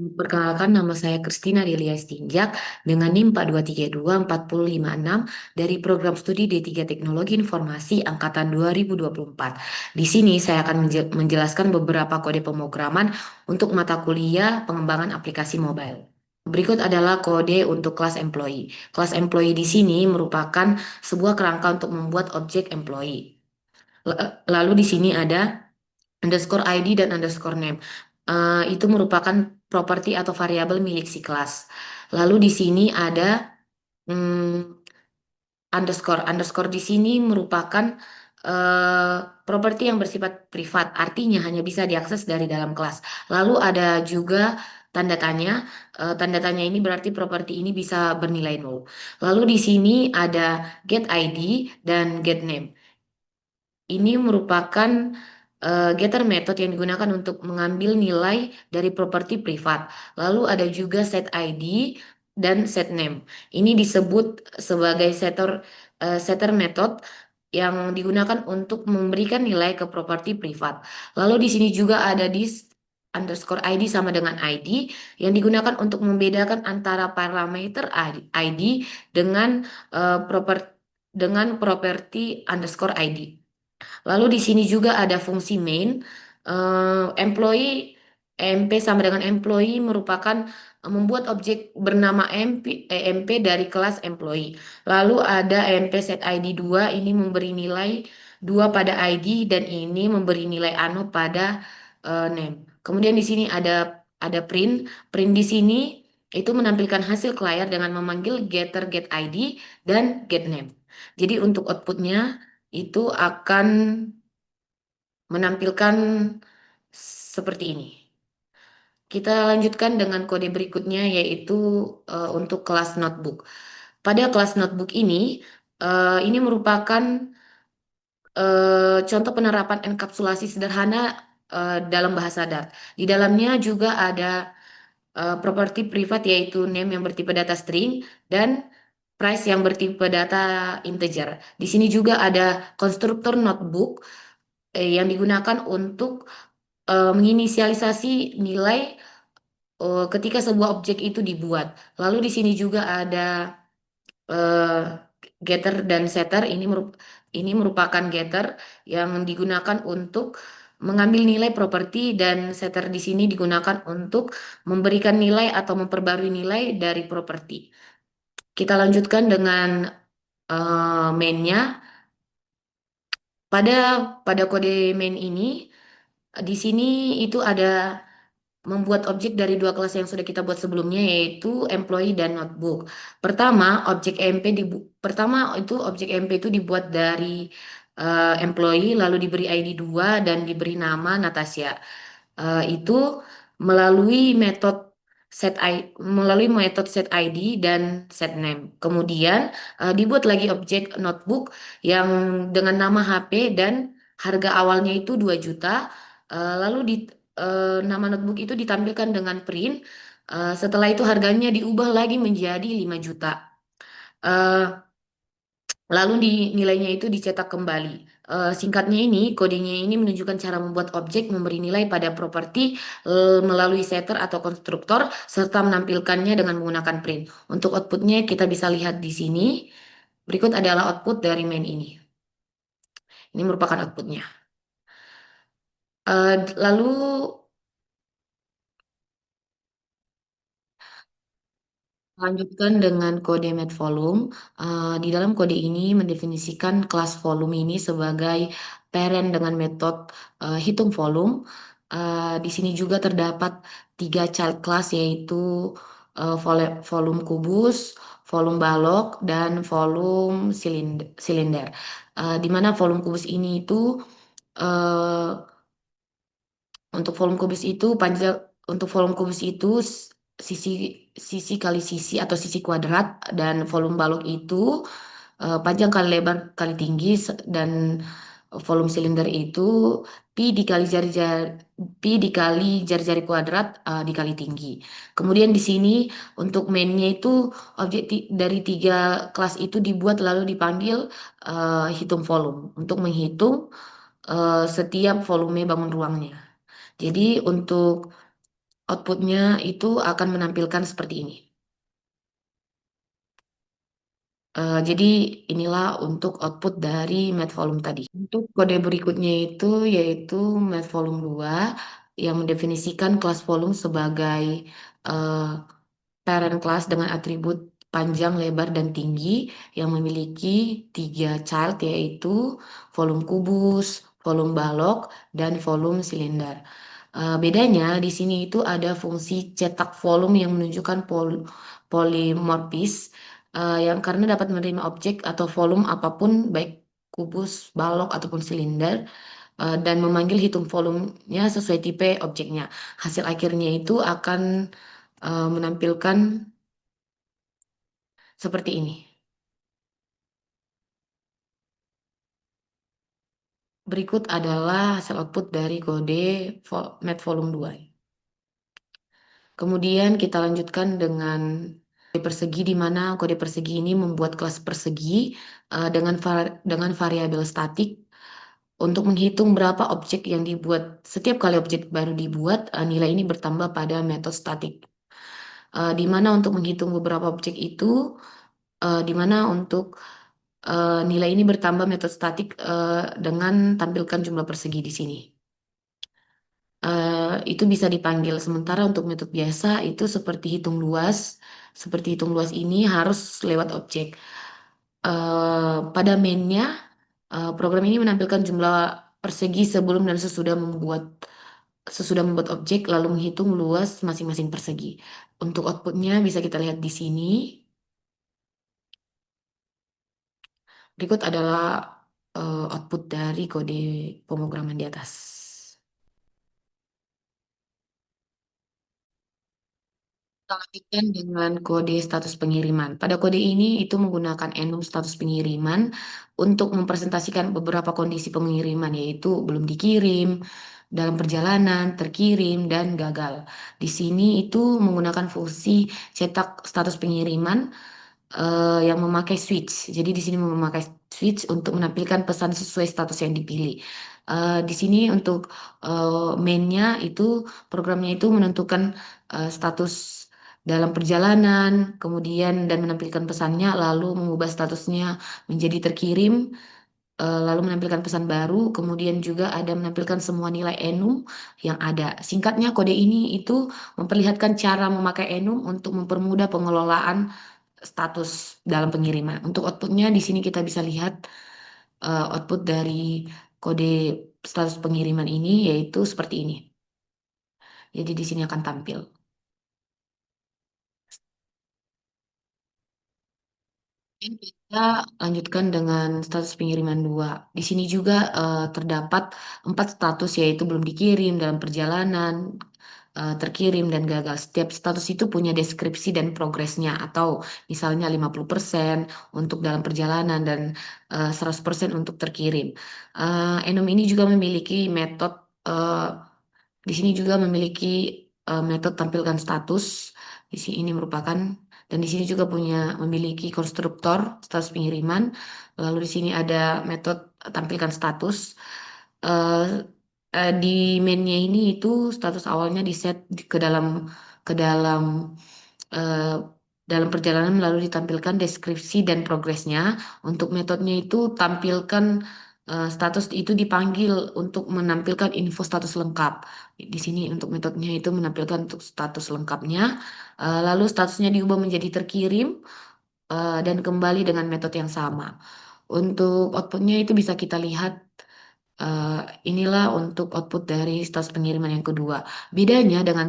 Perkenalkan, nama saya Kristina Delia Stinjak dengan NIM 42324056 dari program studi D3 Teknologi Informasi Angkatan 2024. Di sini saya akan menjelaskan beberapa kode pemrograman untuk mata kuliah pengembangan aplikasi mobile. Berikut adalah kode untuk kelas employee. Kelas employee di sini merupakan sebuah kerangka untuk membuat objek employee. Lalu di sini ada underscore ID dan underscore name. Itu merupakan properti atau variabel milik si kelas. Lalu di sini ada hmm, underscore. Underscore di sini merupakan properti yang bersifat privat, artinya hanya bisa diakses dari dalam kelas. Lalu ada juga tanda tanya. Tanda tanya ini berarti properti ini bisa bernilai nol. Lalu di sini ada get ID dan get name. Ini merupakan getter method yang digunakan untuk mengambil nilai dari properti privat. Lalu ada juga set ID dan set name. Ini disebut sebagai setter method yang digunakan untuk memberikan nilai ke properti privat. Lalu di sini juga ada underscore ID sama dengan ID yang digunakan untuk membedakan antara parameter ID dengan properti underscore ID. Lalu di sini juga ada fungsi main. Employee MP sama dengan employee merupakan membuat objek bernama MP dari kelas employee. Lalu ada MP set ID 2 ini memberi nilai 2 pada ID dan ini memberi nilai ano pada name. Kemudian di sini ada print. Print di sini itu menampilkan hasil ke layar dengan memanggil getter get ID dan get name. Jadi untuk outputnya itu akan menampilkan seperti ini. Kita lanjutkan dengan kode berikutnya yaitu untuk kelas notebook. Pada kelas notebook ini merupakan contoh penerapan enkapsulasi sederhana dalam bahasa Dart. Di dalamnya juga ada properti privat yaitu name yang bertipe data string dan price yang bertipe data integer. Di sini juga ada konstruktor notebook yang digunakan untuk menginisialisasi nilai ketika sebuah objek itu dibuat. Lalu di sini juga ada eh, getter dan setter. Ini merupakan getter yang digunakan untuk mengambil nilai properti dan setter di sini digunakan untuk memberikan nilai atau memperbarui nilai dari properti. Kita lanjutkan dengan mainnya. Pada pada kode main ini di sini itu ada membuat objek dari dua kelas yang sudah kita buat sebelumnya yaitu employee dan notebook. Pertama itu objek MP itu dibuat dari employee lalu diberi ID 2 dan diberi nama Natasha. Itu melalui metode melalui metode set ID dan set name. Kemudian dibuat lagi objek notebook yang dengan nama HP dan harga awalnya itu 2 juta. Lalu nama notebook itu ditampilkan dengan print. Setelah itu harganya diubah lagi menjadi 5 juta. Eh, Lalu nilainya itu dicetak kembali. Singkatnya ini, kodenya ini menunjukkan cara membuat objek memberi nilai pada properti melalui setter atau konstruktor serta menampilkannya dengan menggunakan print. Untuk outputnya kita bisa lihat di sini. Berikut adalah output dari main ini. Ini merupakan outputnya. Lalu lanjutkan dengan kode met volume. Di dalam kode ini mendefinisikan kelas volume ini sebagai parent dengan metode hitung volume. Di sini juga terdapat 3 child class yaitu volume kubus, volume balok, dan volume silinder. Di mana volume kubus ini itu eh, untuk volume kubus itu panjang untuk volume kubus itu sisi sisi kali sisi atau sisi kuadrat dan volume balok itu panjang kali lebar kali tinggi dan volume silinder itu pi dikali jari-jari kuadrat dikali tinggi. Kemudian di sini untuk mainnya itu objek dari 3 kelas itu dibuat lalu dipanggil hitung volume untuk menghitung setiap volume bangun ruangnya. Jadi untuk Outputnya itu akan menampilkan seperti ini. Jadi inilah untuk output dari math volume tadi. Untuk kode berikutnya itu yaitu math volume 2 yang mendefinisikan kelas volume sebagai eh, parent class dengan atribut panjang, lebar, dan tinggi yang memiliki tiga child yaitu volume kubus, volume balok, dan volume silinder. Bedanya di sini itu ada fungsi cetak volume yang menunjukkan polimorfis yang karena dapat menerima objek atau volume apapun baik kubus, balok ataupun silinder dan memanggil hitung volumenya sesuai tipe objeknya. Hasil akhirnya itu akan menampilkan seperti ini. Berikut adalah hasil output dari kode Math Volume 2. Kemudian kita lanjutkan dengan kode persegi di mana kode persegi ini membuat kelas persegi dengan variabel statik untuk menghitung berapa objek yang dibuat. Setiap kali objek baru dibuat, nilai ini bertambah pada metode statik. Di mana untuk menghitung beberapa objek itu, di mana untuk nilai ini bertambah metode statik dengan tampilkan jumlah persegi di sini. Itu bisa dipanggil. Sementara untuk metode biasa itu seperti hitung luas. Seperti hitung luas ini harus lewat objek. Pada mainnya, program ini menampilkan jumlah persegi sebelum dan sesudah membuat objek lalu menghitung luas masing-masing persegi. Untuk outputnya bisa kita lihat di sini. Berikut adalah output dari kode pemrograman di atas. Kita lanjutkan dengan kode status pengiriman. Pada kode ini itu menggunakan enum status pengiriman untuk mempresentasikan beberapa kondisi pengiriman yaitu belum dikirim, dalam perjalanan, terkirim, dan gagal. Di sini itu menggunakan fungsi cetak status pengiriman yang memakai switch. Jadi di sini memakai switch untuk menampilkan pesan sesuai status yang dipilih. Di sini untuk mainnya itu programnya itu menentukan status dalam perjalanan, kemudian dan menampilkan pesannya, lalu mengubah statusnya menjadi terkirim, lalu menampilkan pesan baru, kemudian juga ada menampilkan semua nilai enum yang ada. Singkatnya, kode ini itu memperlihatkan cara memakai enum untuk mempermudah pengelolaan status dalam pengiriman. Untuk outputnya di sini kita bisa lihat output dari kode status pengiriman ini yaitu seperti ini. Jadi di sini akan tampil. Dan kita lanjutkan dengan status pengiriman 2. Di sini juga terdapat 4 status yaitu belum dikirim, dalam perjalanan, terkirim, dan gagal. Setiap status itu punya deskripsi dan progresnya atau misalnya 50% untuk dalam perjalanan dan 100% untuk terkirim. Enum ini juga memiliki metode eh, di sini juga memiliki metode tampilkan status. Di sini ini merupakan dan di sini juga memiliki konstruktor status pengiriman. Lalu di sini ada metode tampilkan status. Eh, di mainnya ini itu status awalnya di set ke dalam eh, dalam perjalanan lalu ditampilkan deskripsi dan progresnya. Untuk metodenya itu tampilkan status itu dipanggil untuk menampilkan info status lengkap. Di sini untuk metodenya itu menampilkan untuk status lengkapnya. Lalu statusnya diubah menjadi terkirim dan kembali dengan metode yang sama. Untuk outputnya itu bisa kita lihat eh, inilah untuk output dari status pengiriman yang kedua. Bedanya dengan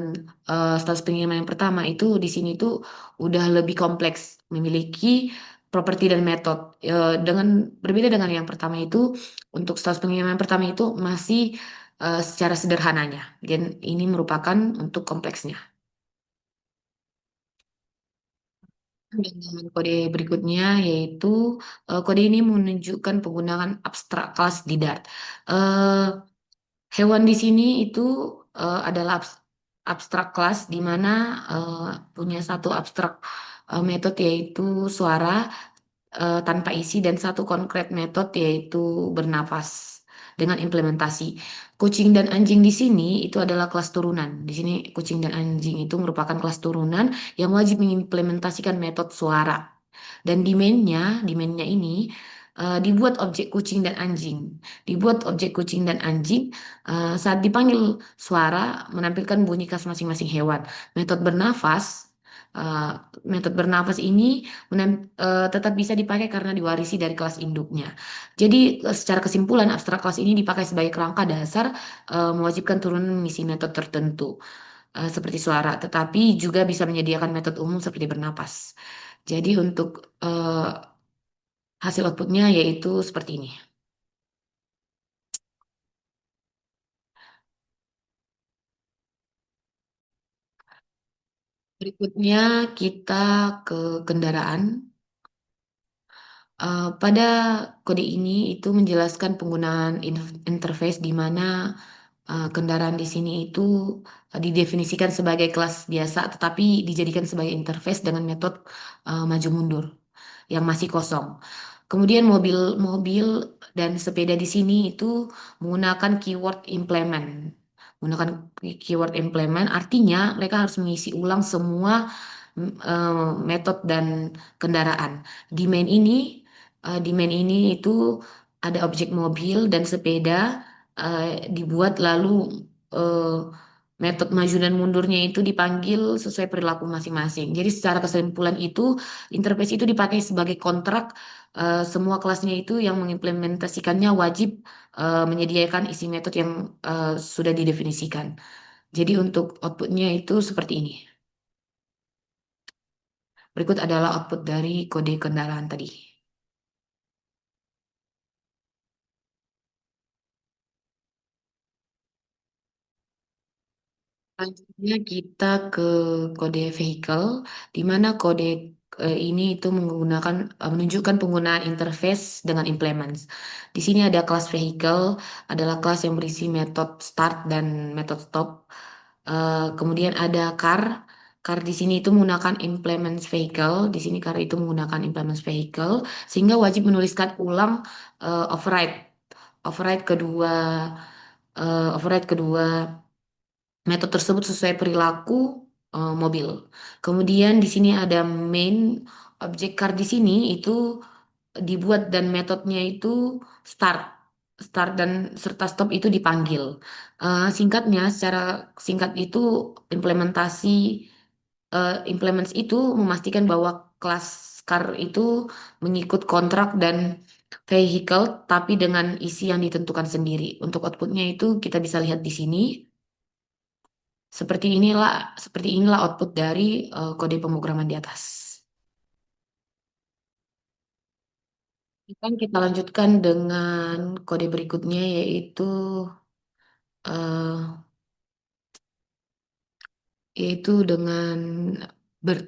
status pengiriman yang pertama itu di sini tuh udah lebih kompleks, memiliki properti dan metode. Dengan berbeda dengan yang pertama itu, untuk status pengiriman yang pertama itu masih secara sederhananya. Dan ini merupakan untuk kompleksnya. Dengan kode berikutnya yaitu kode ini menunjukkan penggunaan abstrak kelas di Dart. Eh, Hewan di sini itu adalah abstrak kelas di mana eh, punya satu abstrak metode yaitu suara tanpa isi dan satu konkret metode yaitu bernafas. dengan implementasi. Kucing dan anjing di sini itu adalah kelas turunan. Di sini kucing dan anjing itu merupakan kelas turunan yang wajib mengimplementasikan metode suara. Dan di mainnya ini dibuat objek kucing dan anjing. Dibuat objek kucing dan anjing saat dipanggil suara menampilkan bunyi khas masing-masing hewan. Metode bernafas, eh, metode bernafas ini tetap bisa dipakai karena diwarisi dari kelas induknya. Jadi secara kesimpulan abstrak kelas ini dipakai sebagai kerangka dasar mewajibkan turunan misi metode tertentu seperti suara, tetapi juga bisa menyediakan metode umum seperti bernapas. Jadi untuk eh, hasil outputnya yaitu seperti ini. Berikutnya kita ke kendaraan. Pada kode ini itu menjelaskan penggunaan interface di mana kendaraan di sini itu didefinisikan sebagai kelas biasa, tetapi dijadikan sebagai interface dengan metode maju mundur yang masih kosong. Kemudian mobil-mobil dan sepeda di sini itu menggunakan keyword implement. Menggunakan keyword implement artinya mereka harus mengisi ulang semua metode dan kendaraan. Di main ini, di main ini itu ada objek mobil dan sepeda dibuat lalu eh, metode maju dan mundurnya itu dipanggil sesuai perilaku masing-masing. Jadi secara kesimpulan itu interface itu dipakai sebagai kontrak semua kelasnya itu yang mengimplementasikannya wajib menyediakan isi metode yang sudah didefinisikan. Jadi untuk outputnya itu seperti ini. Berikut adalah output dari kode kendaraan tadi. Selanjutnya kita ke kode vehicle, di mana kode ini itu menunjukkan penggunaan interface dengan implements. Di sini ada kelas vehicle, adalah kelas yang berisi metode start dan metode stop. Kemudian ada car, car di sini itu menggunakan implements vehicle. Di sini car itu menggunakan implements vehicle, sehingga wajib menuliskan ulang override, override kedua, override kedua metode tersebut sesuai perilaku mobil. Kemudian di sini ada main objek car di sini itu dibuat dan metodenya itu start, start dan serta stop itu dipanggil. Singkatnya, secara singkat itu implementasi implements itu memastikan bahwa kelas car itu mengikut kontrak dan vehicle, tapi dengan isi yang ditentukan sendiri. Untuk outputnya itu kita bisa lihat di sini. Seperti inilah output dari kode pemrograman di atas. Kita lanjutkan dengan kode berikutnya eh, yaitu dengan BERT.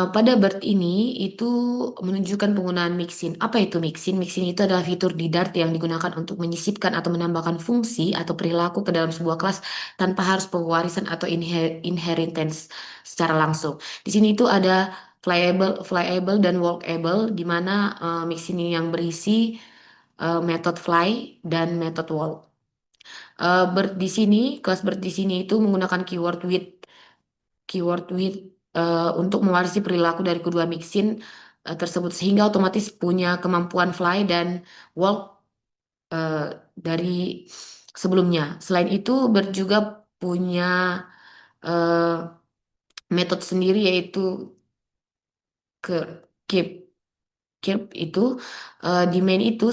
Pada BERT ini itu menunjukkan penggunaan mixin. Apa itu mixin? Mixin itu adalah fitur di Dart yang digunakan untuk menyisipkan atau menambahkan fungsi atau perilaku ke dalam sebuah kelas tanpa harus pewarisan atau inheritance secara langsung. Di sini itu ada flyable dan walkable, di mana mixin ini yang berisi method fly dan method walk. BERT di sini, kelas BERT di sini itu menggunakan keyword with untuk mewarisi perilaku dari kedua mixin tersebut sehingga otomatis punya kemampuan fly dan walk eh, dari sebelumnya. Selain itu juga punya eh, metode sendiri yaitu ke keep keep itu di main itu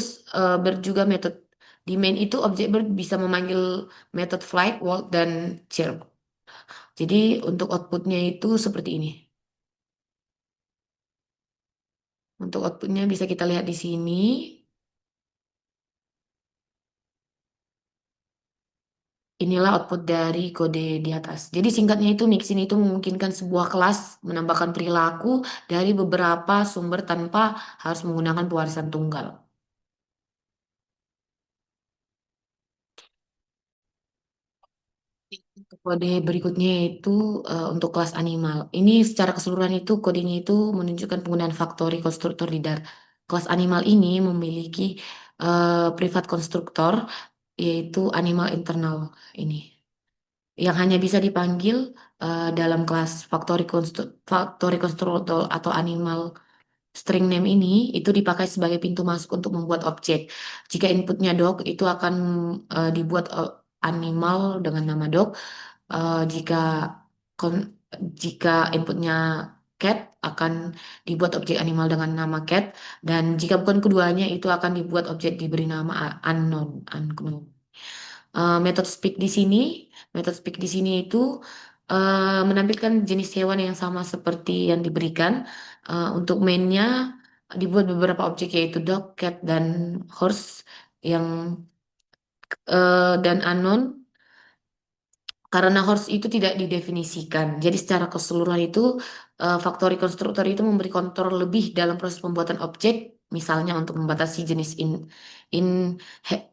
juga metode di main itu objek bisa memanggil metode flight, walk dan chirp. Jadi untuk outputnya itu seperti ini. Untuk outputnya bisa kita lihat di sini. Inilah output dari kode di atas. Jadi singkatnya itu mixin itu memungkinkan sebuah kelas menambahkan perilaku dari beberapa sumber tanpa harus menggunakan pewarisan tunggal. Untuk kode berikutnya itu untuk kelas animal. Ini secara keseluruhan itu kodenya itu menunjukkan penggunaan faktori konstruktor di Dart. Kelas animal ini memiliki privat konstruktor, yaitu animal internal ini, yang hanya bisa dipanggil dalam kelas factory constructor atau animal string name ini itu dipakai sebagai pintu masuk untuk membuat objek. Jika inputnya dog itu akan dibuat animal dengan nama dog. Jika kon- jika inputnya cat akan dibuat objek animal dengan nama cat, dan jika bukan keduanya itu akan dibuat objek diberi nama unknown. Unknown. Metode speak di sini, metode speak di sini itu menampilkan jenis hewan yang sama seperti yang diberikan. Untuk mainnya dibuat beberapa objek yaitu dog, cat, dan horse yang dan unknown karena horse itu tidak didefinisikan. Jadi secara keseluruhan itu faktori konstruktor itu memberi kontrol lebih dalam proses pembuatan objek, misalnya untuk membatasi jenis in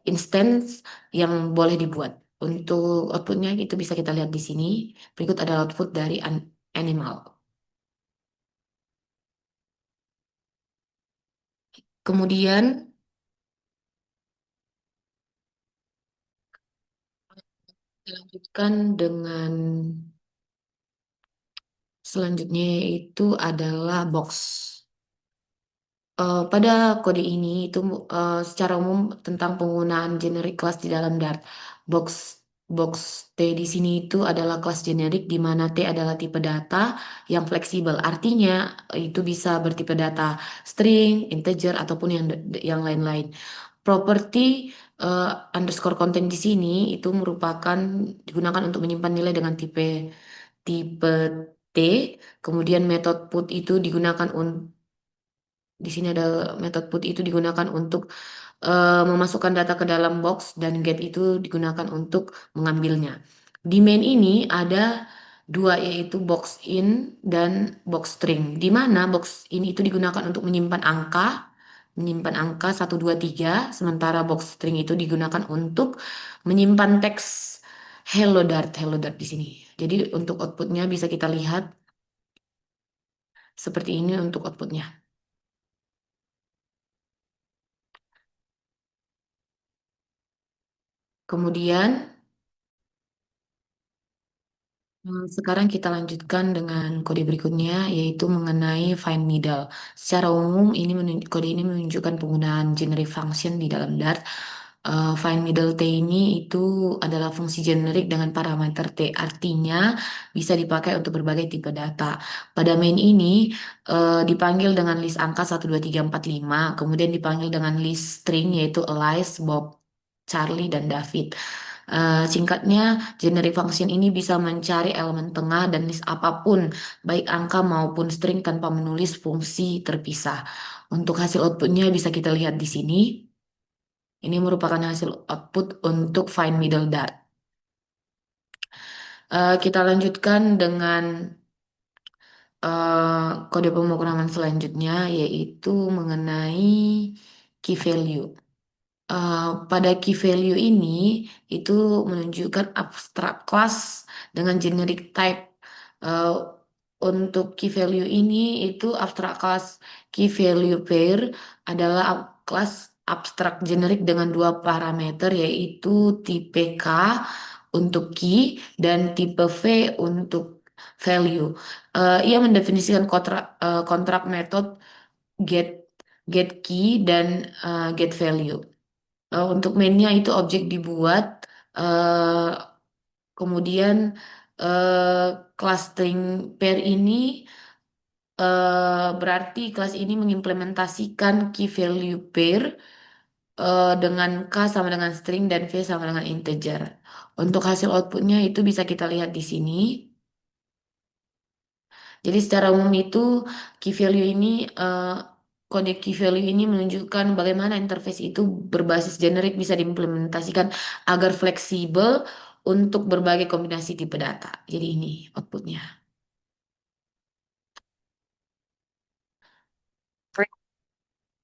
instance yang boleh dibuat. Untuk outputnya itu bisa kita lihat di sini. Berikut adalah output dari animal. Kemudian dilanjutkan dengan selanjutnya yaitu adalah box. Pada kode ini itu secara umum tentang penggunaan generik kelas di dalam Dart. Box box T di sini itu adalah kelas generik di mana T adalah tipe data yang fleksibel. Artinya itu bisa bertipe data string, integer ataupun yang lain-lain. Properti eh, underscore content di sini itu merupakan digunakan untuk menyimpan nilai dengan tipe tipe T. Kemudian metode put itu digunakan di sini ada metode put itu digunakan untuk memasukkan data ke dalam box dan get itu digunakan untuk mengambilnya. Di main ini ada dua yaitu box in dan box string. Di mana box in itu digunakan untuk menyimpan angka 1, 2, 3, sementara box string itu digunakan untuk menyimpan teks Hello Dart di sini. Jadi untuk outputnya bisa kita lihat seperti ini untuk outputnya. Kemudian sekarang kita lanjutkan dengan kode berikutnya, yaitu mengenai find middle. Secara umum, kode ini menunjukkan penggunaan generic function di dalam Dart. Find middle T ini itu adalah fungsi generik dengan parameter T, artinya bisa dipakai untuk berbagai tipe data. Pada main ini dipanggil dengan list angka 1, 2, 3, 4, 5, kemudian dipanggil dengan list string yaitu Alice, Bob, Charlie, dan David. Singkatnya, generic function ini bisa mencari elemen tengah dan list apapun, baik angka maupun string tanpa menulis fungsi terpisah. Untuk hasil outputnya bisa kita lihat di sini. Ini merupakan hasil output untuk find middle dart. Kita lanjutkan dengan kode pemrograman selanjutnya, yaitu mengenai key value. Pada key value ini itu menunjukkan abstract class dengan generic type. Uh, untuk key value ini itu abstract class key value pair adalah kelas abstrak generik dengan dua parameter yaitu tipe K untuk key dan tipe V untuk value. Ia mendefinisikan kontrak metode get get key dan get value. Untuk mainnya itu objek dibuat, eh, kemudian eh, kelas string pair ini berarti kelas ini mengimplementasikan key value pair dengan K sama dengan string dan V sama dengan integer. Untuk hasil outputnya itu bisa kita lihat di sini. Jadi secara umum itu key value ini kode key value ini menunjukkan bagaimana interface itu berbasis generik bisa diimplementasikan agar fleksibel untuk berbagai kombinasi tipe data. Jadi ini outputnya.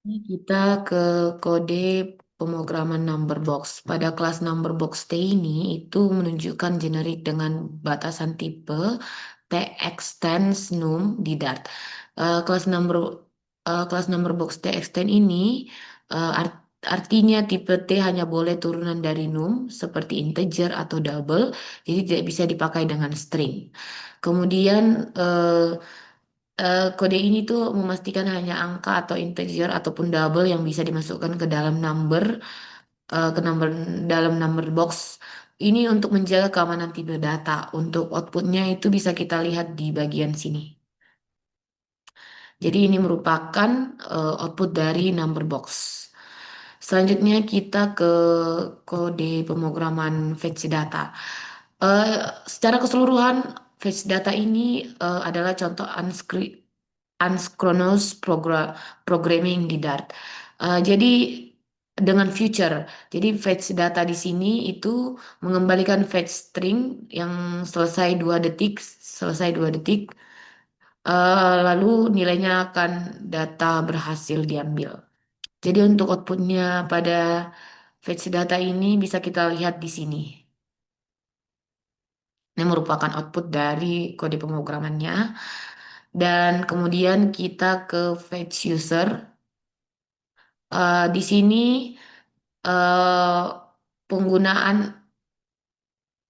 Ini kita ke kode pemrograman number box. Pada kelas number box T ini itu menunjukkan generik dengan batasan tipe T extends num di Dart. Kelas number box T extend ini Artinya tipe T hanya boleh turunan dari num seperti integer atau double, jadi tidak bisa dipakai dengan string. Kemudian kode ini tuh memastikan hanya angka atau integer ataupun double yang bisa dimasukkan ke dalam number dalam number box. Ini untuk menjaga keamanan tipe data. Untuk outputnya itu bisa kita lihat di bagian sini. Jadi ini merupakan output dari number box. Selanjutnya kita ke kode pemrograman fetch data. Secara keseluruhan fetch data ini adalah contoh asynchronous programming di Dart. Jadi dengan future, jadi fetch data di sini itu mengembalikan fetch string yang selesai 2 detik, lalu nilainya akan data berhasil diambil. Jadi untuk outputnya pada fetch data ini bisa kita lihat di sini. Ini merupakan output dari kode pemrogramannya. Dan kemudian kita ke fetch user. Di sini eh, penggunaan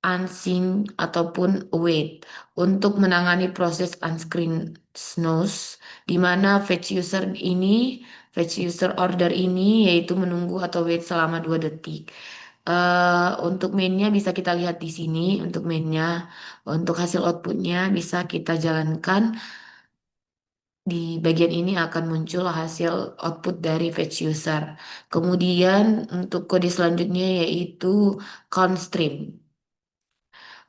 unsync ataupun await untuk menangani proses unscreen snooze, di mana fetch user order ini yaitu menunggu atau wait selama 2 detik. Untuk mainnya bisa kita lihat di sini. Untuk mainnya, untuk hasil outputnya bisa kita jalankan. Di bagian ini akan muncul hasil output dari fetch user. Kemudian untuk kode selanjutnya yaitu constraint.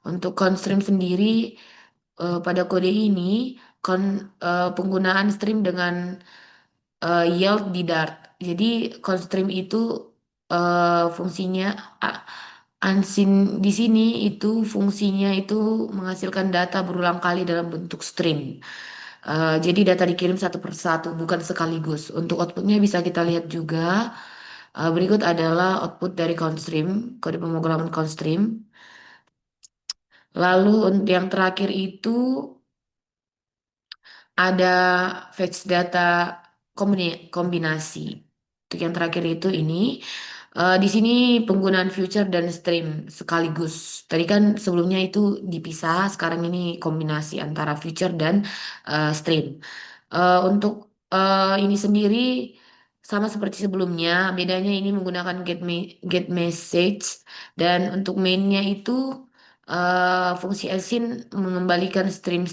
Untuk constraint sendiri pada kode ini penggunaan stream dengan yield di Dart. Jadi constraint itu fungsinya uh, unseen di sini itu fungsinya itu menghasilkan data berulang kali dalam bentuk stream. Jadi data dikirim satu persatu, bukan sekaligus. Untuk outputnya bisa kita lihat juga. Berikut adalah output dari constream, kode pemrograman constream. Lalu untuk yang terakhir itu ada fetch data kombinasi. Untuk yang terakhir itu ini. Di sini penggunaan future dan stream sekaligus. Tadi kan sebelumnya itu dipisah, sekarang ini kombinasi antara future dan stream. Untuk ini sendiri sama seperti sebelumnya, bedanya ini menggunakan get message dan untuk mainnya itu fungsi async mengembalikan string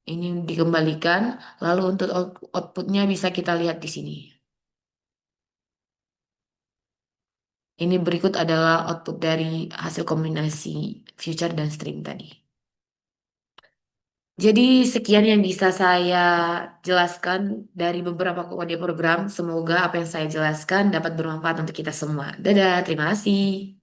ini dikembalikan, lalu untuk outputnya bisa kita lihat di sini. Ini berikut adalah output dari hasil kombinasi future dan string tadi. Jadi sekian yang bisa saya jelaskan dari beberapa kode program. Semoga apa yang saya jelaskan dapat bermanfaat untuk kita semua. Dadah, terima kasih.